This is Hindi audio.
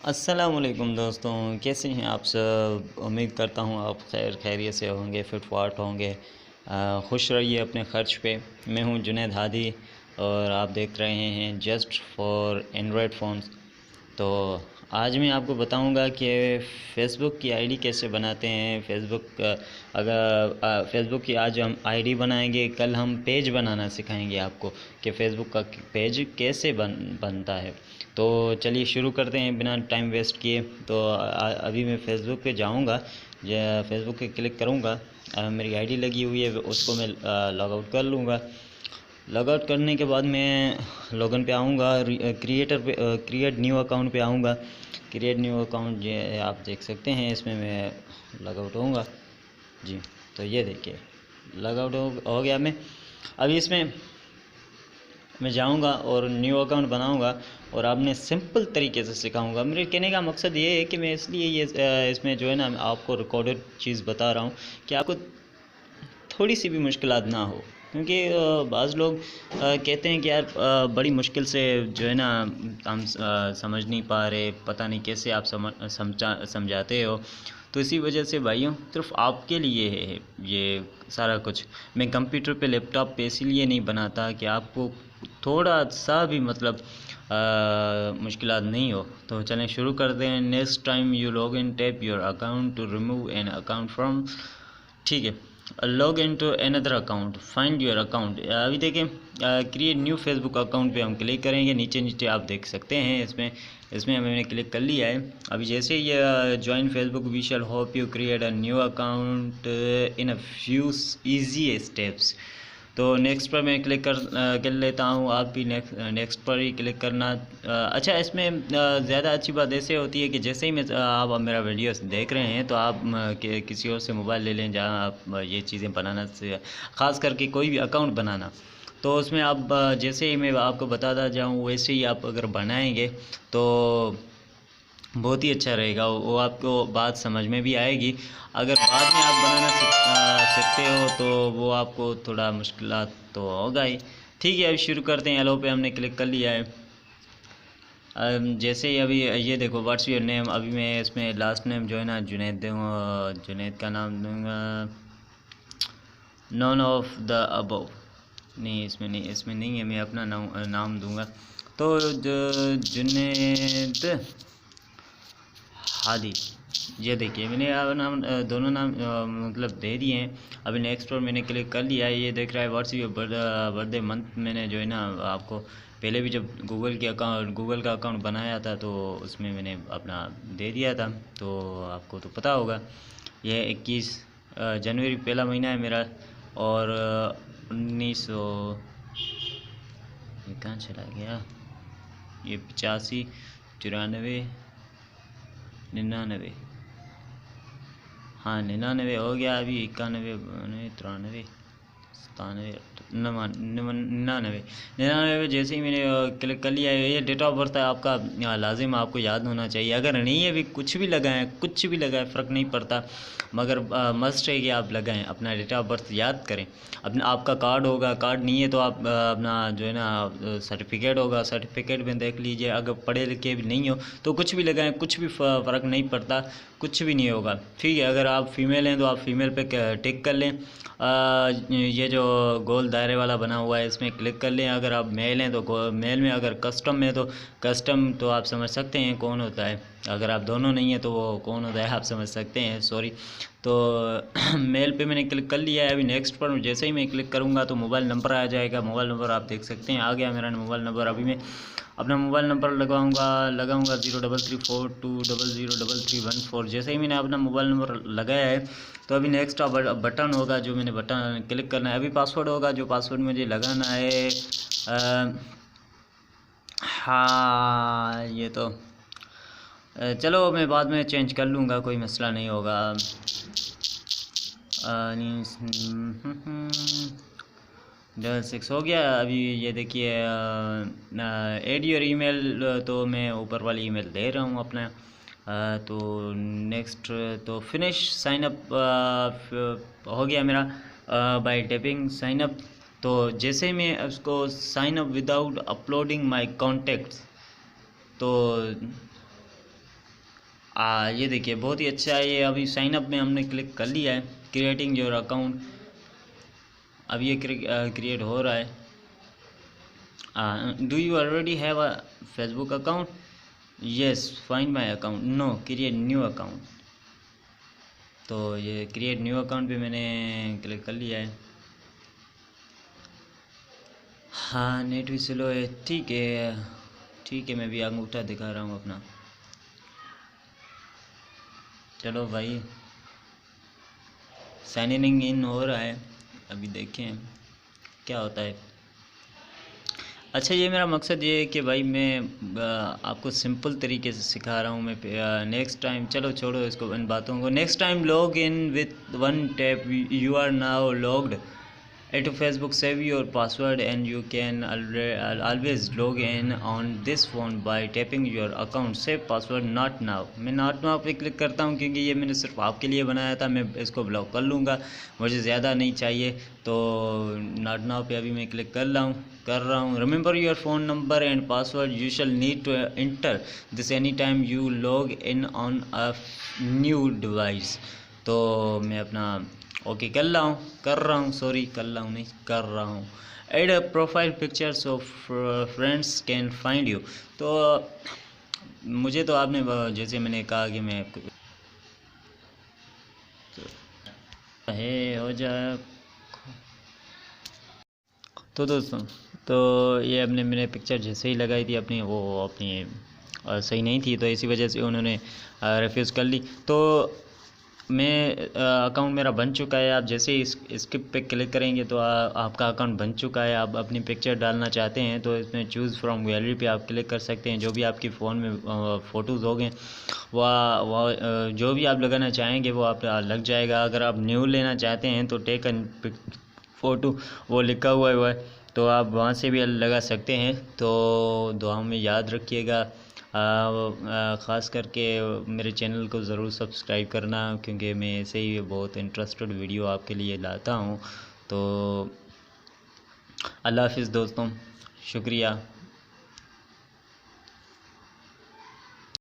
अस्सलामुअलैकुम दोस्तों, कैसे हैं आप सब। उम्मीद करता हूँ आप खैरियत से होंगे, फिट फाट होंगे। खुश रहिए अपने ख़र्च पे। मैं हूँ जुनैद हादी और आप देख रहे हैं जस्ट फॉर एंड्रॉयड फ़ोन्स। तो आज मैं आपको बताऊंगा कि फ़ेसबुक की आईडी कैसे बनाते हैं। फ़ेसबुक की आज हम आईडी बनाएंगे, कल हम पेज बनाना सिखाएंगे आपको कि फ़ेसबुक का पेज कैसे बनता है। तो चलिए शुरू करते हैं बिना टाइम वेस्ट किए। तो अभी मैं फ़ेसबुक पे जाऊंगा, फ़ेसबुक पे क्लिक करूंगा। मेरी आईडी लगी हुई है, उसको मैं लॉग आउट कर लूँगा। लॉग आउट करने के बाद मैं लॉगिन पे आऊँगा, क्रिएट न्यू अकाउंट पे आऊँगा। क्रिएट न्यू अकाउंट ये आप देख सकते हैं, इसमें मैं लॉग आउट होऊंगा जी। तो ये देखिए लॉग आउट हो गया मैं। अभी इसमें मैं जाऊंगा और न्यू अकाउंट बनाऊंगा और आपने सिंपल तरीके से सिखाऊंगा। मेरे कहने का मकसद ये है कि मैं इसलिए इसमें जो है ना आपको रिकॉर्डेड चीज़ बता रहा हूँ कि आपको थोड़ी सी भी मुश्किलात ना हो। क्योंकि बाज़ लोग कहते हैं कि यार बड़ी मुश्किल से जो है ना हम समझ नहीं पा रहे, पता नहीं कैसे आप समझाते हो। तो इसी वजह से भाइयों सिर्फ आपके लिए है ये सारा कुछ। मैं कंप्यूटर पे लैपटॉप पे इसीलिए नहीं बनाता कि आपको थोड़ा सा भी मतलब मुश्किलात नहीं हो। तो चलें शुरू करते हैं। Next time you log in tap your account to remove an account from, ठीक है। Log in to another account, find your account. अभी देखें क्रिएट न्यू फेसबुक अकाउंट पे हम क्लिक करेंगे। नीचे नीचे आप देख सकते हैं इसमें इसमें मैंने क्लिक कर लिया है। अभी जैसे ये join Facebook we shall hope you create a new account in a few easy steps. तो नेक्स्ट पर मैं क्लिक कर लेता हूँ। आप भी नेक्स्ट पर ही क्लिक करना। अच्छा, इसमें ज़्यादा अच्छी बात ऐसे होती है कि जैसे ही आप मेरा वीडियो देख रहे हैं तो आप किसी और से मोबाइल ले लें जहाँ आप ये चीज़ें बनाना से ख़ास करके कोई भी अकाउंट बनाना, तो उसमें आप जैसे ही मैं आपको बताता जाऊँ वैसे ही आप अगर बनाएंगे तो बहुत ही अच्छा रहेगा। वो आपको बात समझ में भी आएगी। अगर बाद में आप बनाना सकते हो तो वो आपको थोड़ा मुश्किलात तो होगा ही। ठीक है, अभी शुरू करते हैं। एलो पे हमने क्लिक कर लिया है। जैसे ही अभी ये देखो व्हाट्स योर नेम, अभी मैं इसमें लास्ट नेम जो है ना जुनैद दूँगा, जुनैद का नाम दूँगा। नॉन ऑफ द अबव, नहीं इसमें नहीं है, मैं अपना नाम दूँगा। तो जुनैद हादी, ये देखिए मैंने नाम दोनों नाम मतलब दे दिए हैं। अभी नेक्स्ट पर मैंने क्लिक कर लिया है। ये देख रहा है व्हाट्स योर बर्थडे मंथ। मैंने जो है ना आपको पहले भी जब गूगल का अकाउंट बनाया था तो उसमें मैंने अपना दे दिया था, तो आपको तो पता होगा। यह 21 जनवरी पहला महीना है मेरा, और 1900 ये कहाँ चला गया, ये 85 94 99, हाँ 99 हो गया। अभी 91 92 93 97 99 जैसे ही मैंने क्लिक कर लिया है। ये डेट ऑफ बर्थ है आपका, लाजिम आपको याद होना चाहिए। अगर नहीं है भी कुछ भी लगाएं, कुछ भी लगाएं, फ़र्क नहीं पड़ता, मगर मस्ट है कि आप लगाएं, अपना डेट ऑफ बर्थ याद करें। अपना आपका कार्ड होगा, कार्ड नहीं है तो आप अपना जो है ना सर्टिफिकेट होगा, सर्टिफिकेट में देख लीजिए। अगर पढ़े लिखे भी नहीं हो तो कुछ भी लगाएं, कुछ भी फ़र्क नहीं पड़ता, कुछ भी नहीं होगा। ठीक है, अगर आप फीमेल हैं तो आप फीमेल पे टिक कर लें। ये जो गोल दायरे वाला बना हुआ है इसमें क्लिक कर लें। अगर आप मेल हैं तो मेल में, अगर कस्टम में तो कस्टम, तो आप समझ सकते हैं कौन होता है। अगर आप दोनों नहीं है तो वो कौन होता है आप समझ सकते हैं, सॉरी। तो मेल पे मैंने क्लिक कर लिया है। अभी नेक्स्ट पर जैसे ही मैं क्लिक करूँगा तो मोबाइल नंबर आ जाएगा। मोबाइल नंबर आप देख सकते हैं आ गया मेरा मोबाइल नंबर। अभी मैं अपना मोबाइल नंबर लगाऊंगा 033420033314। जैसे ही मैंने अपना मोबाइल नंबर लगाया है तो अभी नेक्स्ट बटन होगा, जो मैंने बटन क्लिक करना है। अभी पासवर्ड होगा, जो पासवर्ड मुझे लगाना है। हाँ ये तो चलो मैं बाद में चेंज कर लूँगा, कोई मसला नहीं होगा। 6 हो गया। अभी ये देखिए ऐड योर ईमेल, तो मैं ऊपर वाली ईमेल दे रहा हूँ अपना। तो नेक्स्ट तो फिनिश साइन अप हो गया मेरा बाय टैपिंग साइन अप। तो जैसे ही मैं उसको sign up without uploading my contacts, तो ये देखिए बहुत ही अच्छा है ये। अभी साइन अप में हमने क्लिक कर लिया है, क्रिएटिंग योर अकाउंट। अब ये क्रिएट हो रहा है। Do you already have a Facebook account? Yes, find my account, no, create new account. तो ये क्रिएट न्यू अकाउंट भी मैंने क्लिक कर लिया है। हाँ नेट भी स्लो है, ठीक है ठीक है, मैं भी अंगूठा दिखा रहा हूँ अपना। चलो भाई साइनिंग इन हो रहा है, अभी देखें क्या होता है। अच्छा ये मेरा मकसद ये है कि भाई मैं आपको सिंपल तरीके से सिखा रहा हूँ मैं। नेक्स्ट टाइम, चलो छोड़ो इसको, इन बातों को। Next time log in with one tap, you are now logged into Facebook. Save your password and you can always log in on this phone by tapping your account. Save password not now. मैं not now पे क्लिक करता हूँ क्योंकि ये मैंने सिर्फ आपके लिए बनाया था, मैं इसको ब्लॉक कर लूँगा, मुझे ज़्यादा नहीं चाहिए। तो not now पे अभी मैं क्लिक कर रहा हूँ। Remember your phone number and password. You shall need to enter this anytime you log in on a new device. तो मैं अपना ओके कर रहा हूँ सॉरी कर रहा हूँ। Add a profile picture so friends can find you. तो मुझे तो आपने जैसे मैंने कहा कि मैं है हो जाए। तो दोस्तों तो ये अपने मैंने पिक्चर जैसे ही लगाई थी अपनी, वो अपनी सही नहीं थी, तो इसी वजह से उन्होंने रिफ्यूज़ कर ली। तो मैं अकाउंट मेरा बन चुका है। आप जैसे ही स्किप पे क्लिक करेंगे तो आपका अकाउंट बन चुका है। आप अपनी पिक्चर डालना चाहते हैं तो इसमें चूज़ फ्रॉम गैलरी पे आप क्लिक कर सकते हैं। जो भी आपकी फ़ोन में फ़ोटोज़ होंगे वह जो भी आप लगाना चाहेंगे वो आप लग जाएगा। अगर आप न्यू लेना चाहते हैं तो टेक एन फ़ोटो वो लिखा हुआ है, तो आप वहाँ से भी लगा सकते हैं। तो दुआओं में याद रखिएगा। ख़ास करके मेरे चैनल को ज़रूर सब्सक्राइब करना, क्योंकि मैं ऐसे ही बहुत इंटरेस्टेड वीडियो आपके लिए लाता हूँ। तो अल्लाह हाफ़िज़ दोस्तों, शुक्रिया।